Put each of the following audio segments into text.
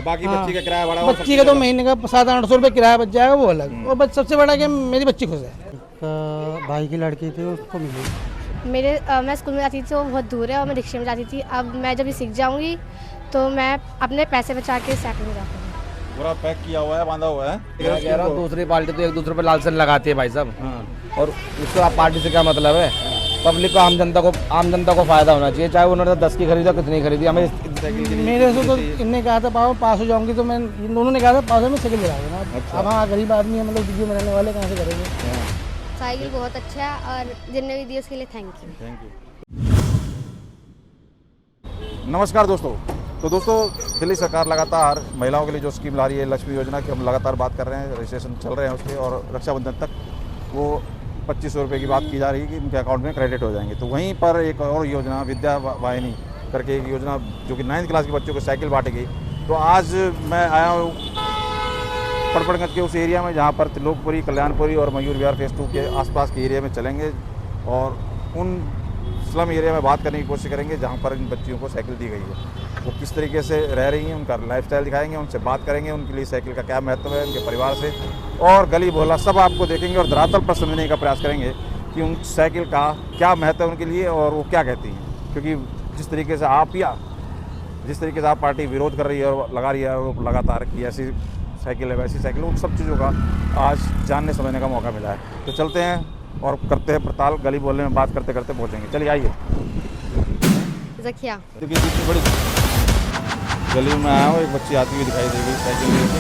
बाकी हाँ। बच्ची का किराया भाड़ा बच्ची का तो महीने का 700-800 रुपये किराया बच जाएगा, वो अलग। और बस सबसे बड़ा कि मेरी बच्ची खुश है। भाई की लड़की थी, उसको मिली। मैं स्कूल में जाती थी तो बहुत दूर है और मैं रिक्शे में जाती थी। अब मैं जब ये सीख जाऊंगी तो मैं अपने पैसे बचा के साइकिल में जाऊँगी। पूरा पैक किया हुआ है, बांधा हुआ है। मैं कह रहा हूँ दूसरी पार्टी तो एक दूसरे पर लालसन लगाती है भाई साहब। हाँ। और उससे आप पार्टी से क्या मतलब है? पब्लिक को, आम जनता को फायदा होना चाहिए, चाहे उन्होंने 10 की खरीदी कितनी खरीदी। हमें मेरे से तो इनने कहा था पापा पास हो जाऊंगी, तो मैं इन दोनों ने कहा था पास में साइकिल दिला देना। अच्छा। अब हाँ, गरीब आदमी है, मतलब वीडियो में रहने वाले कहाँ से करेंगे। साइकिल बहुत अच्छा है और जिनने भी दिया उसके लिए थैंक यू। Thank you. नमस्कार दोस्तों। तो दोस्तों, दिल्ली सरकार लगातार महिलाओं के लिए जो स्कीम ला रही है, लक्ष्मी योजना की हम लगातार बात कर रहे हैं, रजिस्ट्रेशन चल रहे हैं उसके, और रक्षाबंधन तक वो 2500 रुपये की बात की जा रही है कि उनके अकाउंट में क्रेडिट हो जाएंगे। तो वहीं पर एक और योजना विद्या वाहिनी करके एक योजना जो कि 9th क्लास के बच्चों को साइकिल बांटेगी। तो आज मैं आया हूँ पड़पड़गंज के उस एरिया में जहाँ पर त्रिलोकपुरी, कल्याणपुरी और मयूर विहार फेज़ 2 के आसपास के एरिया में चलेंगे और उन स्लम एरिया में बात करने की कोशिश करेंगे जहाँ पर इन बच्चियों को साइकिल दी गई है। वो किस तरीके से रह रही हैं, उनका लाइफस्टाइल दिखाएंगे, उनसे बात करेंगे, उनके लिए साइकिल का क्या महत्व है, उनके परिवार से, और गली मोहल्ला सब आपको देखेंगे और धरातल पर समझने का प्रयास करेंगे कि उन साइकिल का क्या महत्व है उनके लिए और वो क्या कहती हैं। क्योंकि जिस तरीके से आप पार्टी विरोध कर रही है और लगा रही है वो लगातार कि ऐसी साइकिल है वैसी साइकिल, उन सब चीज़ों का आज जानने समझने का मौका मिला है। तो चलते हैं और करते हैं पड़ताल, गली मोहल्ले में बात करते करते पहुँचेंगे। चलिए आइए। जखिया देखिए इतनी बड़ी गली में आया हूँ, एक बच्ची आती हुई दिखाई दे गई साइकिल लेके।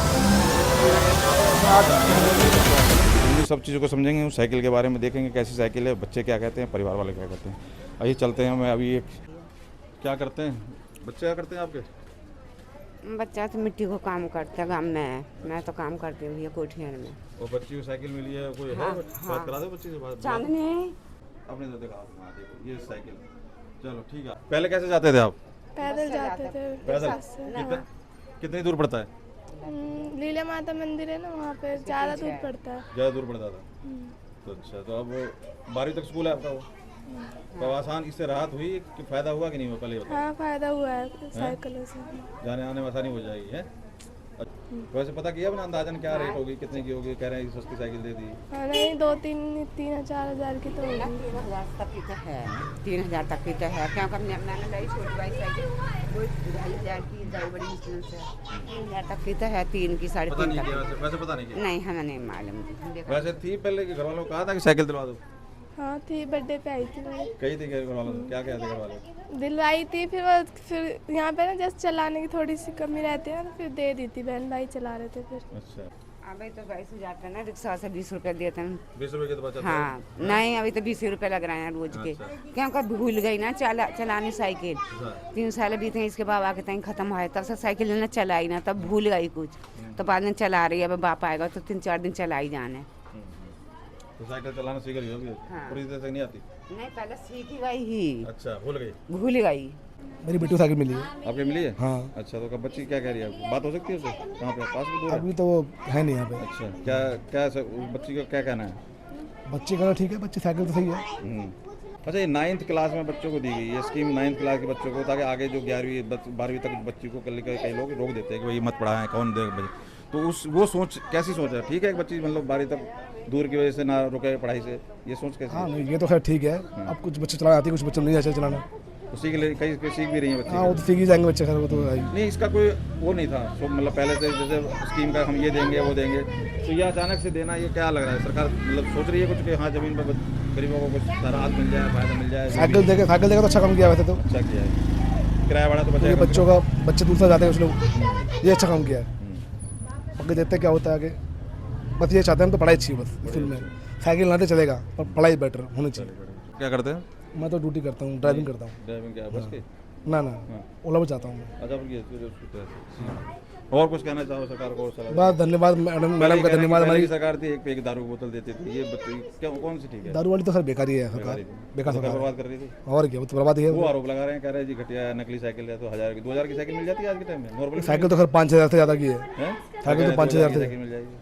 सब चीज़ों को समझेंगे, उस साइकिल के बारे में देखेंगे कैसी साइकिल है, बच्चे क्या कहते हैं, परिवार वाले क्या कहते हैं। आइए चलते हैं। मैं अभी एक क्या करते हैं बच्चे, क्या करते हैं आपके? बच्चा तो मिट्टी को काम करता है, गाँव में है। मैं तो काम करती हूँ ये कोठियार में। और बच्ची को साइकिल मिली है, कोई हाँ, है बात करा दो बच्ची से बात। चांदनी अपने तो दिखाओ। हाँ देखो ये साइकिल, चलो ठीक है। पहले कैसे जाते थे आप? पैदल जाते थे। पैदल? कितनी दूर पड़ता है? लीला माता मंदिर है ना, वहाँ पे ज़्यादा दूर पड़ता है। ज़्यादा दूर पड़ता था। तो अच्छा, तो अब 12वीं तक स्कूल है आपका वो? तो आसान, इससे राहत हुई कि फ़ायदा हुआ कि नहीं हुआ? पहले हाँ, फ़ायदा हुआ है साइकिलों से। जाने आने में आसानी हो जाएगी है। वैसे पता किया अपना अंदाजन क्या रेट होगी, कितने की होगी? कह रहे हैं सस्ती साइकिल दे दी। हाँ, नहीं 2-3-4 हज़ार की तो होगी। 3,000 तक की तो है, 3,000 तक की तो है। क्योंकि हमने लाई छोटी वाली साइकिल, वो 2,500 की जाई बड़ी मुश्किल से। 3,000 तक की तो है, 3 की 3.5 तक। वैसे पता नहीं किया? नहीं, हमें नहीं मालूम। वैसे थी पहले कि घर वालों को कहा था कि साइकिल दिलवा दो? हाँ थी, बर्थडे पे आई थी मैं। कही थी घर वालों से? क्या कहते घर वाले? दिलवाई थी, फिर यहाँ पे ना जस्ट चलाने की थोड़ी सी कमी रहती है ना, फिर दे दी थी। बहन भाई चला रहे थे फिर। अच्छा, अभी तो 22 जाते हैं ना, रिक्शा से 20 रुपये देते हैं। 20 रुपए के तो बचा। हाँ, नहीं अभी तो 20 रुपये लग रहे हैं रोज के। क्योंकि भूल गई ना चलानी साइकिल। 3 साल बीते इसके बाबा के तक खत्म है, तब से साइकिल ना चलाई ना, तब भूल गई कुछ, तो बाद में चला रही है। अब बाप आएगा तो 3-4 दिन चलाई जाने। तो साइकिल चलाना सीख गई होगी? हाँ। पूरी तरह से नहीं आती? नहीं, पहले सीख गई ही। अच्छा, भूल गई? भूल गई। मेरी बेटी को साइकिल मिली है। आपके मिली है? हाँ। अच्छा, तो कब बच्ची क्या कह रही है, बात हो सकती है उससे? कहाँ पे, पास में दूर है? अभी तो वो है नहीं यहाँ पे। अच्छा, क्या बच्ची का क्या कहना है? बच्चे का ठीक है, बच्ची साइकिल तो सही है। अच्छा, ये 9th क्लास में बच्चों को दी गई ये स्कीम, 9th क्लास के बच्चों को, ताकि आगे जो 11वीं 12वीं तक बच्ची को कई लोग रोक देते हैं कि भाई मत पढ़ाएं, कौन दे बच्चे। तो वो सोच कैसी सोच है? ठीक है, एक बच्ची मतलब 12वीं तक दूर की वजह से ना रुके पढ़ाई से, ये सोच कैसी? हाँ नहीं, ये तो खैर ठीक है। अब कुछ बच्चे चलाना आती है, कुछ बच्चे नहीं आते चलाना। तो सीख भी रही है बच्चे? हाँ, वो तो सीख ही जाएंगे बच्चे, खैर वो तो है ही। नहीं, इसका कोई वो नहीं था तो मतलब पहले से जैसे स्कीम का हम ये देंगे वो देंगे, तो ये अचानक से देना, ये क्या लग रहा है? सरकार मतलब सोच रही है कुछ कि हाँ ज़मीन पर गरीबों को कुछ राहत मिल जाए, फायदा मिल जाए? साइकिल देगा तो अच्छा काम किया वैसे तो। अच्छा किया है, किराया भाड़ा तो क्योंकि बचा बच्चों का, बच्चे दूसरा जाते हैं कुछ लोग, ये अच्छा काम किया है। आगे देखते हैं क्या होता है आगे। बस ये चाहते हैं हम तो पढ़ाई अच्छी है बस स्कूल में। साइकिल ना दे चलेगा पर पढ़ाई बेटर होनी चाहिए। क्या करते हैं? मैं तो ड्यूटी करता हूँ, ड्राइविंग करता हूँ। ड्राइविंग क्या बस की? ना ओला में जाता हूँ मैं। अच्छा, और कुछ कहना चाहो सरकार को? बस धन्यवाद मैडम का धन्यवाद। हमारी सरकार थी एक पे एक दारू की बोतल देती थी, ये क्या कौन सी ठीक है? दारू वाली तो सर बेकार ही है, सरकार बेकार सरकार बर्बाद कर रही थी। और क्या, वो तो बर्बाद ही है। वो आरोप लगा रहे हैं, कह रहे हैं जी घटिया नकली साइकिल है, तो 1000 की 2000 की साइकिल मिल जाती है आज के टाइम में नॉर्मल साइकिल तो खैर 5-6 हज़ार से ज़्यादा की है। साइकिल तो 5-6 हज़ार से मिल जाएगी।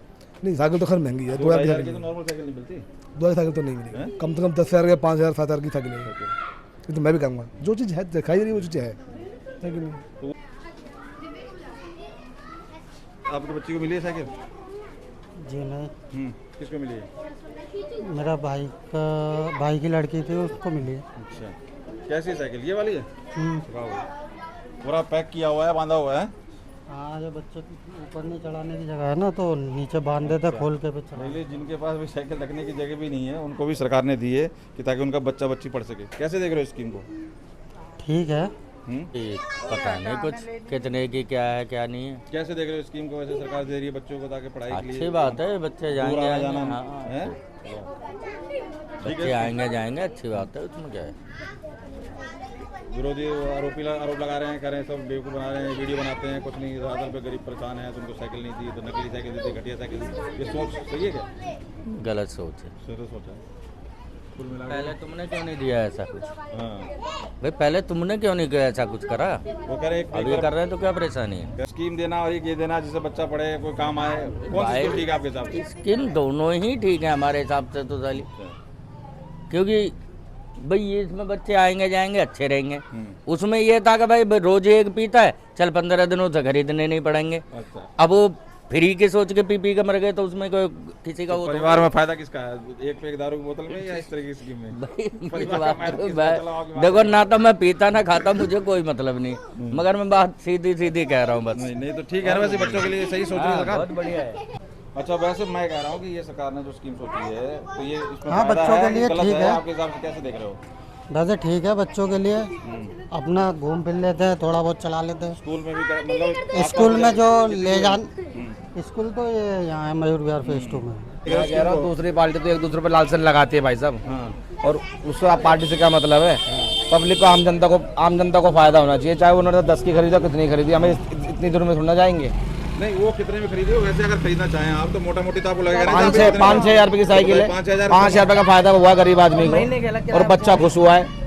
नहीं, साइकिल तो खैर महंगी है। 2000 की की साइकिल, तो नॉर्मल साइकिल नहीं मिलती। 2000 की साइकिल तो नहीं मिलेगी। कम से कम 10,000 या 5,000 7,000 की साइकिल है। ये तो मैं भी कहूँगा, जो चीज़ है दिखाई दे रही है वो चीज़ है, लेकिन आपके बच्ची को मिली है साइकिल? जी नहीं, किसको मिली है? मेरा भाई की लड़की थी, उसको मिली है। अच्छा, कैसी साइकिल? ये वाली है? हम्म। वाह, पूरा पैक किया हुआ है, बांधा हुआ है। हाँ, जो बच्चे ऊपर नहीं चढ़ाने की जगह है ना, तो नीचे बांध देते, खोल के पे चढ़ा। पहले जिनके पास भी साइकिल रखने की जगह भी नहीं है, उनको भी सरकार ने दी है कि ताकि उनका बच्चा बच्ची पढ़ सके। कैसे देख रहे हो स्कीम को? ठीक है। पता नहीं कुछ कितने की क्या है क्या नहीं है। कैसे देख रहे हो स्कीम को? वैसे सरकार दे रही है बच्चों को ताकि पढ़ाई के लिए। अच्छी बात है, बच्चे जाएंगे दूर आना आएंगे, जाना हाँ, है? बच्चे आएंगे जाएंगे, अच्छी बात है, उसमें क्या है। विरोधी आरोप लगा रहे हैं, कह रहे हैं सब बेवकूफ़ बना रहे हैं, वीडियो बनाते हैं, कुछ नहीं, ज़्यादातर पे गरीब परेशान है तो उनको साइकिल नहीं दी, तो नकली साइकिल दी, घटिया साइकिल दी। ये सोच सही है क्या? गलत सोच है। सोचा है। कुल मिला पहले तुमने क्यों नहीं दिया ऐसा कुछ? हाँ, भाई पहले तुमने क्यों नहीं ऐसा कुछ करा? वो कह रहे हैं अभी कर रहे हैं तो क्या परेशानी है? स्कीम देना और ये देना जिससे बच्चा पढ़े, कोई काम आए, कौन सी स्कीम ठीक है आपके हिसाब से? स्किन दोनों ही ठीक है हमारे हिसाब से तो साली, क्योंकि भाई ये इसमें बच्चे आएंगे जाएंगे अच्छे रहेंगे। उसमें ये था कि भाई रोज एक पीता है, चल 15 दिनों से खरीदने नहीं पड़ेंगे। अच्छा, अब वो फ्री के सोच के पी कर मर गए तो उसमें कोई किसी का वो परिवार में फायदा किसका है? एक पे एक दारू की बोतल में या इस तरह की स्कीम में? भाई परिवार का फायदा किसका? चलो आगे बात देखो ना तो मैं पीता ना खाता, मुझे कोई मतलब नहीं, मगर मैं बात सीधी सीधी कह रहा हूँ बस। नहीं तो ठीक है ना, वैसे बच्चों के लिए सही सोच रही है हाँ, सरकार। बहुत बढ़िया है। अच्छा, वैसे मैं कह रहा हूँ कि ये सरकार ने जो स्कीम सोची है तो ये इसमें हाँ, फायदा बच्चों है के कि लिए गलत ठीक है। आपके हिसाब से कैसे देख रहे हो? वैसे ठीक है, बच्चों के लिए अपना घूम फिर लेते हैं, थोड़ा बहुत चला लेते हैं। स्कूल में भी मतलब स्कूल में जो ले जान, स्कूल तो ये यहाँ है मयूर विहार फेज 2 में। मैं कह रहा हूँ दूसरी पार्टी तो एक दूसरे पर लालसन लगाती है भाई साहब, और उससे आप पार्टी से क्या मतलब है? पब्लिक को आम जनता को फायदा होना चाहिए, चाहे उन्होंने 10 की खरीदा कितनी खरीदी, हमें इतनी दूर में थोड़ा जाएंगे। नहीं, वो कितने में खरीदे हो? वैसे अगर खरीदना चाहें आप तो मोटा मोटी तो आपको लगेगा 5-6 हज़ार रुपये की साइकिल है, 5,000 रुपये का फायदा हुआ गरीब आदमी को, और बच्चा खुश हुआ है।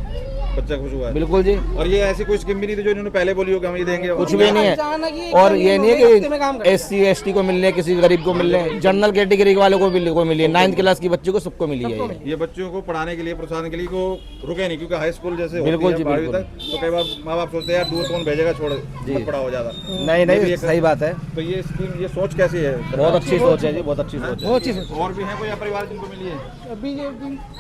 बच्चा खुश हुआ है। बिल्कुल जी। और ये ऐसी कोई स्कीम भी नहीं थी जो इन्होंने पहले बोली हो कि हम ये देंगे? कुछ भी नहीं है, और ये नहीं है कि SC/ST को मिलने, किसी गरीब को मिलने, जनरल कैटेगरी वाले को मिली है, 9th क्लास की बच्ची को सबको मिली है। ये बच्चों को पढ़ाने के लिए, प्रोत्साहन के लिए को रुके नहीं, क्योंकि हाई स्कूल जैसे बिल्कुल होती जी, है 12वीं बिल्कुल। तक, तो कई बार माँ बाप सोचते हैं यार दूर कौन भेजेगा, छोड़ मत पढ़ाओ ज्यादा। नहीं सही बात है, तो ये स्कीम, ये सोच कैसी है? बहुत अच्छी सोच है जी, बहुत अच्छी सोच है। और भी है कोई परिवार जिनको मिली है? अभी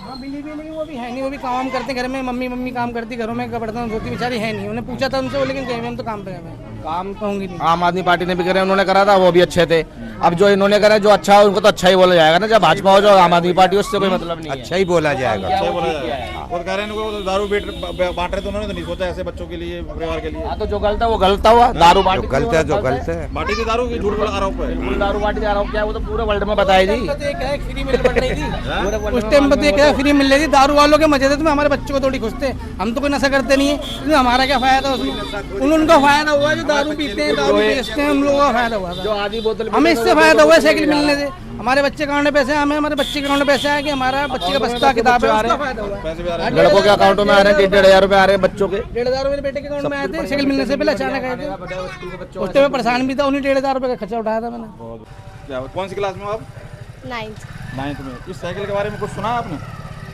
हाँ मिली भी नहीं, वो भी है नहीं, वो भी काम करते घर में, मम्मी काम करती घरों में, बर्तन धोती, बेचारी है नहीं। उन्हें पूछा था उनसे, वो लेकिन कहीं हम तो काम पे गए हैं, काम तो होंगे नहीं। आम आदमी पार्टी ने भी करे, उन्होंने करा था, वो भी अच्छे थे। अब जो इन्होंने करा जो अच्छा है उनको तो अच्छा ही बोला जाएगा ना, जब भाजपा हो जो आम आदमी पार्टी, उससे कोई मतलब नहीं है। अच्छा ही बोला जाएगा। अच्छा बोला जाएगा। और कह रहे हैं इनको दारू बांट रहे, तो उन्होंने तो नहीं सोचा ऐसे बच्चों के लिए, परिवार के लिए। हाँ, तो जो गलत है वो गलत हुआ, दारू बांटी गलत है जो गलत है। बांटी थी दारू की, झूठ बोला आरोप है। दारू बांटी जा रहा हूँ क्या, वो तो पूरे वर्ल्ड में बताया जी। फ्री मिल रही थी उस टाइम पर, क्या फ्री मिल रही थी, दारू वालों के मजे थे, तो हमारे बच्चों को थोड़ी खुश थे। हम तो कोई नशा करते नहीं है, हमारा क्या फायदा उसमें? उनका फायदा हुआ जो दारू पीते हैं, दारू बेचते हैं, हम लोगों का फायदा हुआ जो आधी बोतल हमें इससे फायदा हुआ साइकिल मिलने से। हमारे बच्चे अकाउंट में पैसे, हमें हमारे बच्चे के अकाउंट में पैसे आए कि हमारा बच्चे का बस्ता किताब है, उसका फायदा हुआ। पैसे भी आ रहे हैं। लड़कों के अकाउंटों में आ रहे हैं, 1,500 रुपये आ रहे हैं बच्चों के। 1,500 मेरे बेटे के अकाउंट में आए थे, साइकिल मिलने से पहले अचानक आए थे। उस टाइम में परेशान भी था, उन्हीं 1,500 रुपये का खर्चा उठाया था मैंने। क्या, कौन सी क्लास में हो आप? 9th। 9th में। इस साइकिल के बारे में कुछ सुना आपने?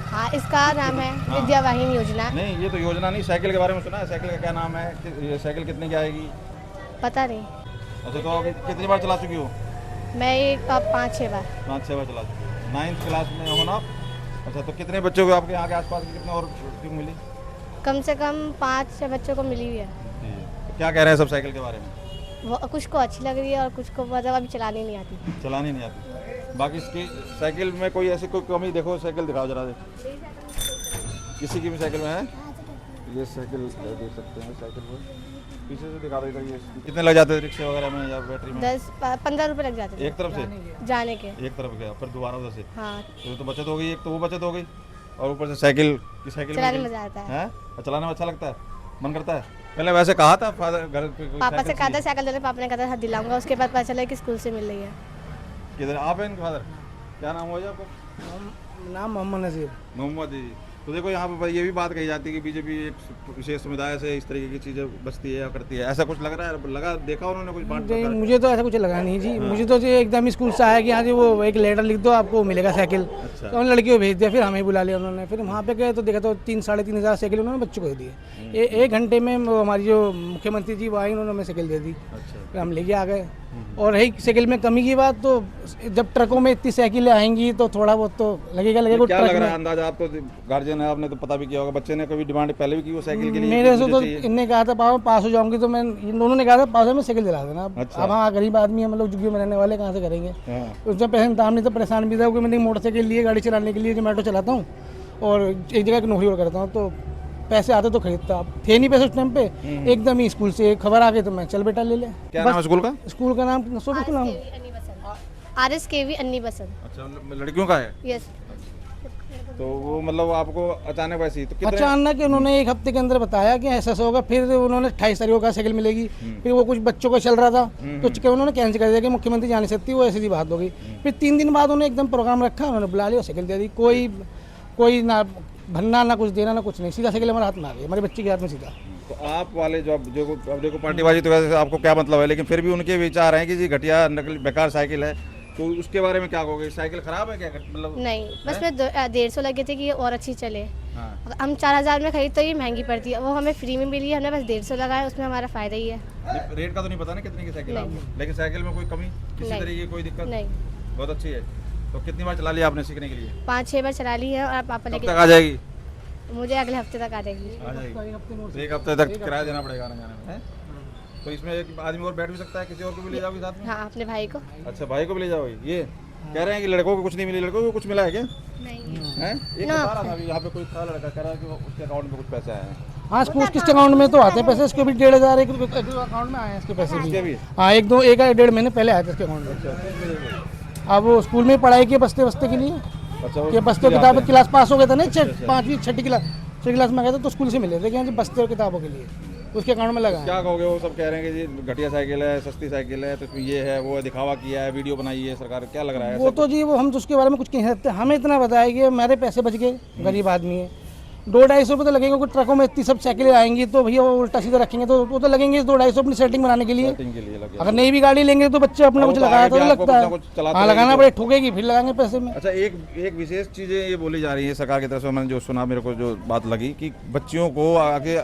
हाँ, इसका नाम है विद्या वाहिनी योजना। नहीं, ये तो योजना नहीं, साइकिल के बारे में सुना है। साइकिल का क्या नाम है? ये साइकिल कितने की आएगी? पता नहीं, अच्छा, तो आप कितनी बार चला चुकी हो? मैं एक 5-6 बार। 5-6 बार चला चुकी हो। 9th क्लास में हो ना आप? अच्छा, तो कितने बच्चों को आपके यहाँ के आसपास कितने और टीम मिली? कम से कम 5-6 बच्चों को मिली हुई है। तो क्या कह रहे हैं सब साइकिल के बारे में? वो कुछ को अच्छी लग रही है और कुछ को मतलब अभी चलानी नहीं आती। चलानी नहीं आती। बाकी इसकी साइकिल में कोई ऐसी कोई कमी देखो, साइकिल दिखाओ जरा दे। किसी की भी साइकिल में है? ये साइकिल देख सकते हैं, साइकिल में पीछे से दिखा दो इधर। ये कितने लग जाते हैं रिक्शे वगैरह में या बैटरी में? 10-15 रुपये लग जाते हैं एक तरफ से जाने के। एक तरफ गया, फिर दोबारा उधर से। हाँ, तो बचत हो गई, एक तो वो बचत हो गई, और ऊपर से साइकिल की साइकिल चलाने में मजा आता है। हैं? और चलाने में अच्छा लगता है, मन करता है। पहले वैसे कहा था फादर घर पे पापा से कहा था साइकिल देने, पापा ने कहा था दिलाऊंगा। उसके बाद पता चला कि स्कूल से मिल रही है। किधर आप हैं इनके फादर? क्या नाम हो आपका? नाम मोहम्मद नजीर। मोहम्मद जी। तो देखो यहाँ पे ये भी बात कही जाती है कि बीजेपी एक विशेष समुदाय से इस तरीके की चीज़ें बचती है या करती है, ऐसा कुछ लग रहा है? लगा, देखा उन्होंने कुछ बांट? मुझे तो ऐसा कुछ लगा नहीं जी। मुझे तो जी एकदम स्कूल से आया कि हाँ जी वो एक लेटर लिख दो, आपको मिलेगा साइकिल। अच्छा। तो उन लड़कियों को भेज दिया, फिर हमें बुला लिया उन्होंने। फिर वहाँ पे गए तो देखा तो 3-3.5 हज़ार साइकिल उन्होंने बच्चों को दे दिए। 1 घंटे में हमारी जो मुख्यमंत्री जी वो आई, उन्होंने हमें साइकिल दे दी। अच्छा। फिर हम लेके आ गए। और रही साइकिल में कमी की बात, तो जब ट्रकों में इतनी साइकिलें आएंगी तो थोड़ा बहुत तो लगेगा क्या ट्रक लग रहा में। है अंदाजा? आप तो गार्जियन है, आपने तो पता भी किया होगा, बच्चे ने कभी डिमांड पहले भी की वो साइकिल के लिए? मेरे से मुझे तो चाहिए। इनने कहा था पापा पास हो जाऊंगी, तो मैं इन दोनों ने कहा था पास में साइकिल दिला देना। अच्छा। अब हाँ गरीब आदमी हम लोग झुग्गियों में रहने वाले, कहाँ से करेंगे? हाँ। उसमें पैसे इंतजाम नहीं, तो परेशान भी था क्योंकि मैंने मोटरसाइकिल लिए गाड़ी चलाने के लिए, जोमेटो चलाता हूँ और एक जगह की नौकरी और करता हूँ, तो पैसे आते तो खरीदता। अब थे नहीं पैसे उस टाइम पे, एकदम ही स्कूल से खबर आ गई तो मैं चल बेटा ले ले। क्या नाम है स्कूल का? स्कूल का नाम सोबत का नाम RSKV अन्नी बसंत। अच्छा, लड़कियों का है? यस। तो वो मतलब आपको अचानक वैसे ही तो कितने? अचानक उन्होंने एक हफ्ते के अंदर बताया कि ऐसा होगा, फिर उन्होंने 28 तारीख को साइकिल मिलेगी, फिर वो कुछ बच्चों का चल रहा था तो चुके उन्होंने कैंसिल कर दिया कि मुख्यमंत्री जा नहीं सकती, वो ऐसी बात हो गई। फिर 3 दिन बाद उन्होंने एकदम प्रोग्राम रखा, उन्होंने बुला लिया, साइकिल दे दी। कोई ना भरना ना कुछ देना ना कुछ नहीं, सीधा साइकिल हमारे हाथ में आ गई, हमारे बच्चे के हाथ में सीधा। तो आप वाले जो अब देखो पार्टीबाजी तो वैसे आपको क्या मतलब है, लेकिन फिर भी उनके विचार हैं कि जी घटिया नकली बेकार साइकिल है, तो उसके बारे में क्या कहोगे? साइकिल खराब है क्या मतलब? नहीं, बस मैं 150 लगे थे कि ये और अच्छी चले। हाँ। अगर हम 4000 में खरीद तो ये महंगी पड़ती है, वो हमें फ्री में मिली है, हमने बस 150 लगाया, उसमें हमारा फ़ायदा ही है। रेट का तो नहीं पता ना कितने की साइकिल नहीं। आपको, लेकिन साइकिल में कोई कमी किसी नहीं। तरीके की कोई दिक्कत? नहीं, बहुत अच्छी है। तो कितनी बार चला लिया आपने सीखने के लिए? 5-6 बार चला ली है और पापा कब लेके तक आ जाएगी? मुझे अगले हफ्ते तक आ जाएगी। आ जाएगी। तो एक हफ्ते तक किराया देना पड़ेगा आने जाने में, हैं? तो इसमें एक आदमी और बैठ भी सकता है, किसी और को भी ले जाओगे साथ में? हाँ, अपने भाई को। अच्छा, भाई को भी ले जाओगे? ये कह रहे हैं कि लड़कों को कुछ नहीं मिली, लड़कों को कुछ मिला है क्या? नहीं। हैं? एक बता रहा था अभी, यहाँ पे कोई था लड़का कह रहा है कि उसके अकाउंट में कुछ पैसे आए हैं। हाँ, किसके अकाउंट में तो आते हैं पैसे, इसके भी 1500 एक अकाउंट में आए हैं इसके पैसे इसके भी। भी? हाँ, 1-1.5 महीने पहले आए थे इसके अकाउंट में। अब वो स्कूल में पढ़ाई की बस्ते के लिए, अच्छा, वो कि बस्ते किताब क्लास पास हो गया था ना, 5वीं 6ठी छठी क्लास में गए थे तो स्कूल से मिले थे कि हाँ जी बस्ते और किताबों के लिए, उसके अकाउंट में लगा है। क्या कहोगे? वो सब कह रहे हैं कि जी घटिया साइकिल है, सस्ती साइकिल है, तो इसमें ये है वो है, दिखावा किया है, वीडियो बनाई है सरकार, क्या लग रहा है? वो तो जी वो हम तो उसके बारे में कुछ कह सकते, हमें इतना बताया कि मेरे पैसे बच गए, गरीब आदमी है, 200-250 रुपये तो लगेंगे, कुछ ट्रकों में इतनी सब साइकिलें आएंगी तो भैया वो उल्टा सीधा रखेंगे तो वो तो लगेंगे 200-250 अपनी सेटिंग बनाने के लिए। सेटिंग के लिए लग गया। अगर नई भी गाड़ी लेंगे तो बच्चे अपना वो कुछ तो लगाया आगे तो भी आपको लगता कुछ ना कुछ है, चलाते हाँ रहेंगे लगाना तो। पड़े, ठोकेगी फिर लगाएंगे पैसे में। अच्छा, एक विशेष चीज़ें ये बोली जा रही है सरकार की तरफ से, मैंने जो सुना, मेरे को जो बात लगी कि बच्चियों को आगे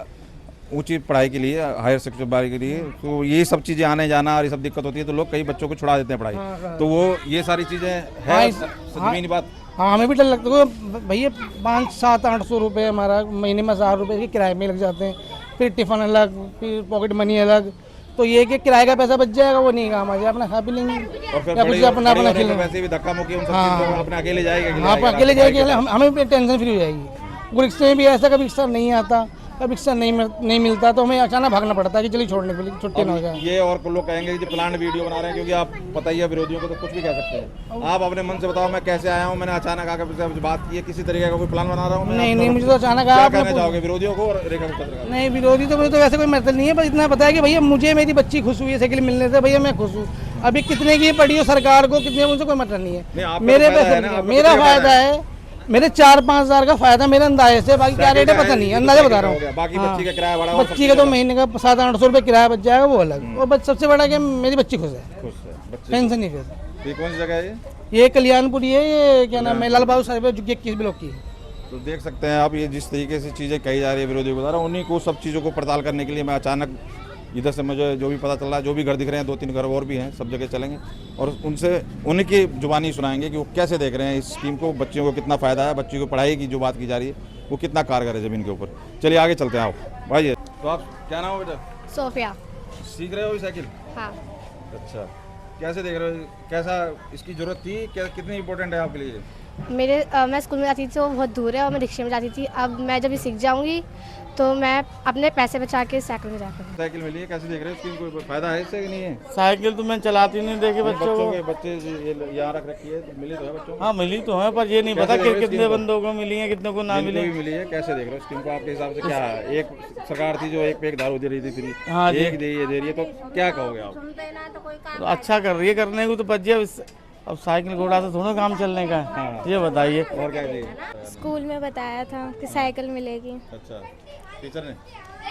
ऊंची पढ़ाई के लिए, हायर सेक्शन पढ़ाई के लिए, तो ये सब चीज़ें आने जाना और ये सब दिक्कत होती है, तो लोग कई बच्चों को छुड़ा देते हैं पढ़ाई, तो वो ये सारी चीज़ें है ज़मीनी बात? हाँ, हमें भी डर लगता है भैया, 500-700-800 रुपये हमारा महीने में 1000 रुपये के किराए में लग जाते हैं, फिर टिफ़िन अलग, फिर पॉकेट मनी अलग, तो ये कि किराए का पैसा बच जाएगा, वो नहीं काम आ जाए, अपना खा पी लेंगे और फिर या बड़ी कुछ अपना बड़ी होने खिलाएंगे। पे वैसे भी धक्का मुक्की उन सब हाँ। चीज़ों को अपने अकेले जाएगा, हाँ, पर अकेले जाएगी, हमें भी टेंशन फ्री हो जाएगी। रिक्शे में भी ऐसा कभी रिक्शा नहीं आता, कभी रिक्शा नहीं मिलता तो हमें अचानक भागना पड़ता है कि चलिए छोड़ने के लिए, छुट्टी ना हो जाए। ये और लोग कहेंगे कि प्लान वीडियो बना रहे हैं, क्योंकि आप पता ही है विरोधियों को तो कुछ भी कह सकते हैं। आप अपने मन से बताओ, मैं कैसे आया हूँ, मैंने अचानक आकर बात की है, किसी तरीके का कोई प्लान बना रहा हूँ मैं? नहीं, मुझे तो अचानक क्या आया। कहना चाहोगे विरोधियों को और रेखा गुप्ता सरकार? नहीं, विरोधी तो मुझे तो वैसे कोई मतलब नहीं है, बस इतना बताया कि भैया मुझे मेरी बच्ची खुश हुई है साइकिल मिलने से, भैया मैं खुश हूँ। अभी कितने की पड़ी हो सरकार को, कितने, मुझे कोई मतलब नहीं नहीं, है, आपका मेरे तो फायदा है पैसे ना, आपका मेरा तो फायदा है, मेरे 4-5 हज़ार का फायदा मेरे अंदाजे से, बाकी क्या रेट है पता नहीं है, अंदाजा बता रहा हूँ। बाकी बच्ची का किराया बढ़ा, बच्ची का तो महीने का 700-800 रुपये किराया बच जाएगा, वो अलग। और बस सबसे बड़ा कि मेरी बच्ची खुश है, खुश है बच्चे। टेंशन नहीं है। ये कौन सी जगह है? ये कल्याणपुरी है, ये क्या नाम है, लाल बहादुर शास्त्री जो 21 ब्लॉक की है। तो देख सकते हैं आप, ये जिस तरीके से चीज़ें कही जा रही है विरोधियों के द्वारा, उन्हीं को सब चीज़ों को पड़ताल करने के लिए मैं अचानक इधर से मुझे जो भी पता चल रहा है, जो भी घर दिख रहे हैं, 2-3 घर और भी हैं, सब जगह चलेंगे और उनसे उनकी जुबानी सुनाएंगे कि वो कैसे देख रहे हैं इस स्कीम को, बच्चियों को कितना फ़ायदा है, बच्चियों को पढ़ाई की जो बात की जा रही है वो कितना कारगर है ज़मीन के ऊपर। चलिए आगे चलते हैं, आओ भाई। तो आप क्या नाम है बेटा? सोफिया। सीख रहे हो ये साइकिल? हाँ। अच्छा, कैसे देख रहे हो, कैसा इसकी ज़रूरत थी, क्या कितनी इंपॉर्टेंट है आपके लिए? मैं स्कूल में जाती थी तो बहुत दूर है और मैं रिक्शे में जाती थी, अब मैं जब ये सीख जाऊंगी तो मैं अपने पैसे बचा के साइकिल में जाकर। साइकिल मिली है, कैसे देख रहे हो स्कीम, कोई फायदा है इससे कि नहीं है? साइकिल तो मैं चलाती नहीं, देखे बच्चों के बच्चे यहाँ रख रखी है, तो मिली तो है बच्चों को? हाँ मिली तो है, पर ये नहीं पता कि कितने बंदों को मिली है, कितने को ना जिनको मिली। भी मिली है, कैसे देख रहे हो स्कीम को आपके हिसाब से? क्या है, एक सरकार थी जो एक पे एक दारू दे रही थी फ्री, हाँ जी। एक दे रही है, तो क्या कहोगे आप? तो अच्छा कर रही है, करने को तो बच गया, अब साइकिल घोड़ा से थोड़ा काम चलने का है। हाँ। ये बताइए। और क्या चाहिए? स्कूल में बताया था कि साइकिल मिलेगी। अच्छा, टीचर ने?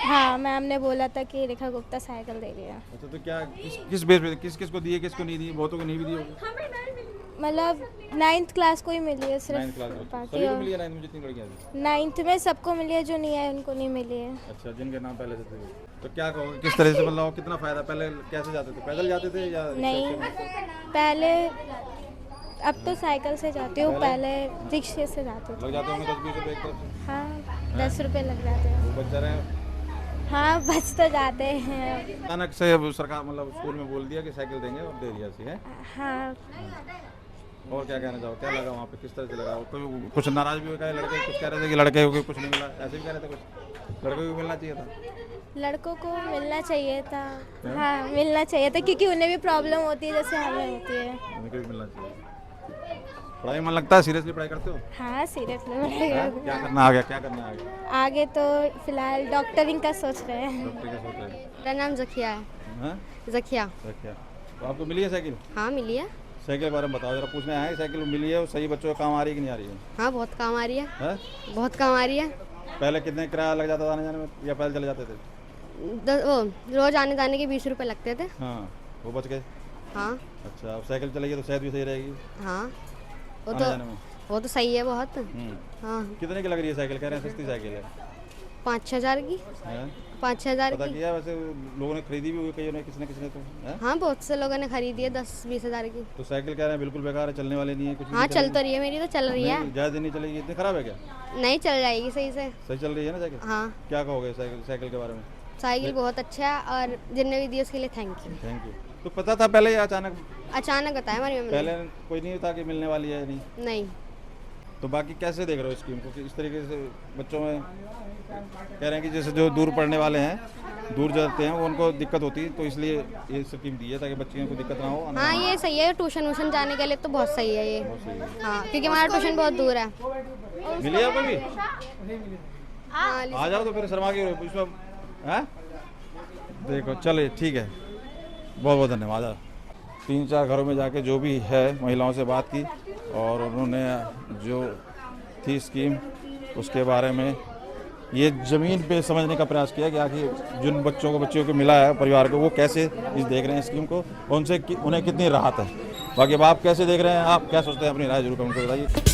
हाँ, मैम ने बोला था कि रेखा गुप्ता साइकिल दे रही है। अच्छा, तो क्या किस बेस पे, किस किस को दिए, किसको नहीं दिए? बहुतों को नहीं भी दिए होंगे। मतलब 9th क्लास को ही मिली है 9th सिर्फ, क्लास में बाकी सभी को और मिली है 9th में जितनी लड़कियां थी? 9th में सबको मिली है, जो नहीं है उनको नहीं मिली है। अच्छा, जिनके नाम पहले से थे। तो क्या कहोगे, किस तरह से मतलब कितना फायदा, पहले कैसे जाते थे, पैदल जाते थे या नहीं, रिक्शा से? पहले, अब तो साइकिल से जाती हूँ, पहले रिक्शे से जाती लग थी। जाते होंगे 10-20 रुपए एक तरफ से? हाँ, 10 रुपये लग जाते हैं। वो बच जा रहे हैं। हाँ, बच तो जाते हैं। अचानक से अब सरकार मतलब स्कूल में बोल दिया कि साइकिल देंगे और दे दिया सी है। हाँ, और क्या कहना चाहो, क्या लगा वहाँ पे, किस तरह से लगा? कोई कुछ नाराज भी हुआ, लड़के कुछ कह रहे थे कि लड़के को कुछ नहीं मिला, ऐसे भी कह रहे थे कुछ लड़कों को मिलना चाहिए था? लड़कों को मिलना चाहिए था। हाँ, मिलना चाहिए था, क्योंकि उन्हें भी प्रॉब्लम होती है जैसे हमें होती है। उनको भी मिलना चाहिए। पढ़ाई में मन लगता है, सीरियसली पढ़ाई करते हो? हाँ, सीरियसली क्या करना आगे, क्या करना आगे? आगे तो फिलहाल डॉक्टरिंग का सोच रहे हैं। डॉक्टर क्या सोच रहे हैं? मेरा नाम जकिया है। हाँ? जकिया। क्या तो आपको मिली है साइकिल? हाँ, मिली है। साइकिल के बारे में बताओ जरा, पूछने आए हैं साइकिल मिली है, वो सही बच्चों को काम आ रही है कि नहीं आ रही है? हाँ, बहुत काम आ रही है, हैं? बहुत काम आ रही है। पहले कितने किराया लग जाता था आने जाने में, या पैदल चले जाते थे? वो रोज आने जाने के 20 रुपये लगते थे। हाँ, वो बच गए। हाँ। अच्छा, अब साइकिल चलेगी तो सेहत भी सही रहेगी हाँ, वो आने जाने में। वो तो सही है बहुत। हम्म। हाँ, कितने की लग रही है साइकिल? कह रहे हैं सस्ती साइकिल है। 5-6 हज़ार की, हैं? 5-6 हज़ार पता की। किया वैसे लोगों ने खरीदी भी हुई, कईयों ने, किसी ने तो हैं? हाँ, बहुत से लोगों ने खरीदी है 10-20 हज़ार की। तो साइकिल कह रहे हैं बिल्कुल बेकार है, चलने वाली नहीं है कुछ भी हाँ, नहीं चल चलेगी। तो रही है, मेरी तो चल रही है। नहीं, ज़्यादा दिन नहीं चलेगी, इतनी खराब है क्या? नहीं, चल जाएगी सही से। सही चल रही है ना साइकिल? हाँ, क्या कहोगे साइकिल के बारे में? साइकिल बहुत अच्छा है, और जिनने भी दी उसके लिए थैंक यू। Thank you. तो पता था पहले या अचानक? अचानक बताया हमारी मम्मी ने। पहले कोई नहीं था कि मिलने वाली है नहीं? नहीं। तो बाकी कैसे देख रहे हो स्कीम को कि इस तरीके से बच्चों में कह रहे हैं कि जैसे जो दूर पढ़ने वाले हैं, दूर जाते हैं, वो उनको दिक्कत होती है, तो इसलिए ये स्कीम दी है ताकि बच्चियों को दिक्कत ना हो। हाँ, ये सही है, ट्यूशन वूशन जाने के लिए तो बहुत सही है ये। बहुत सही है। हाँ, क्योंकि हमारा ट्यूशन बहुत दूर है। मिली आपको भी? हाँ, आ जाओ तो फिर शर्मा के इसमें हैं? देखो चलिए ठीक है, बहुत बहुत धन्यवाद। 3-4 घरों में जाके जो भी है महिलाओं से बात की, और उन्होंने जो थी स्कीम उसके बारे में ये ज़मीन पे समझने का प्रयास किया कि आखिर जिन बच्चियों को मिला है परिवार को, वो कैसे इस देख रहे हैं स्कीम को, उनसे उन्हें कितनी राहत है। बाकी अब आप कैसे देख रहे हैं, आप क्या सोचते हैं, अपनी राय जरूर कमेंट करके बताइए।